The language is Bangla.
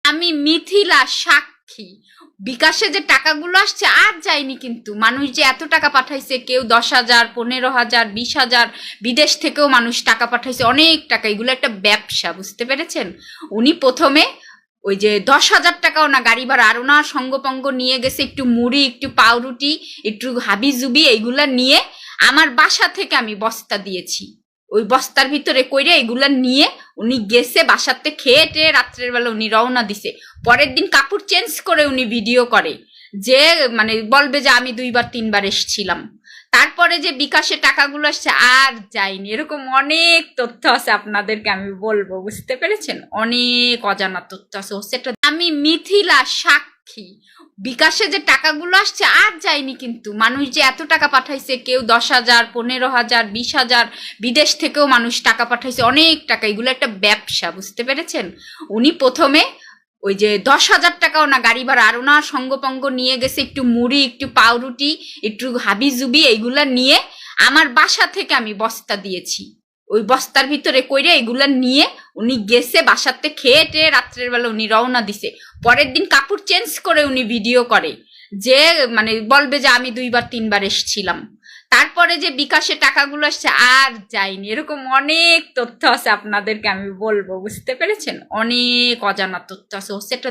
আমি মিথিলা সাক্ষী। বিকাশে যে টাকাগুলো আসছে আর যায়নি, কিন্তু মানুষ যে এত টাকা পাঠাইছে, কেউ 10,000, 15,000, 20,000, বিদেশ থেকেও মানুষ টাকা পাঠাইছে, অনেক টাকা। এগুলো একটা ব্যবসা, বুঝতে পেরেছেন? উনি প্রথমে ওই যে 10,000 টাকাও না গাড়ি ভাড়া, আর ওনার সঙ্গপঙ্গ নিয়ে গেছে একটু মুড়ি, একটু পাউরুটি, একটু হাবিজুবি, এইগুলা নিয়ে আমার বাসা থেকে আমি বস্তা দিয়েছি। ওই বস্তার ভিতরে কইরে এগুলা নিয়ে উনি গেছে, বাসাতে খেয়ে টেয়ে রাত্রের বেলা উনি রওনা দিছে। পরের দিন কাপড় চেঞ্জ করে উনি ভিডিও করে, যে মানে বলবে যে আমি 2বার 3বার এসেছিলাম। তারপরে যে বিকাশে টাকাগুলো আসছে আর যায়নি, এরকম অনেক তথ্য আছে, আপনাদেরকে আমি বলবো, বুঝতে পেরেছেন? অনেক অজানা তথ্য আছে। সেটা আমি মিথিলা সাক্ষী। বিকাশে যে টাকাগুলো আসছে আর যায়নি, কিন্তু মানুষ যে এত টাকা পাঠাইছে, কেউ 10,000, 15,000, 20,000, বিদেশ থেকেও মানুষ টাকা পাঠাইছে, অনেক টাকা। এগুলো একটা ব্যবসা, বুঝতে পেরেছেন? উনি প্রথমে ওই যে 10,000 টাকাও না গাড়ি ভাড়া, আর ওনার সঙ্গপঙ্গ নিয়ে গেছে একটু মুড়ি, একটু পাউরুটি, একটু হাবিজুবি, এইগুলা নিয়ে আমার বাসা থেকে আমি বস্তা দিয়েছি। ওই বস্তার ভিতরে কইরে এগুলা নিয়ে উনি গেছে, বাসাতে খেয়ে টেয়ে রাত্রের বেলা উনি রওনা দিছে। পরের দিন কাপড় চেঞ্জ করে উনি ভিডিও করে, যে মানে বলবে যে আমি 2বার 3বার এসেছিলাম। তারপরে যে বিকাশে টাকাগুলো আসছে আর যায়নি, এরকম অনেক তথ্য আছে, আপনাদেরকে আমি বলবো, বুঝতে পেরেছেন? অনেক অজানা তথ্য আছে। সেটা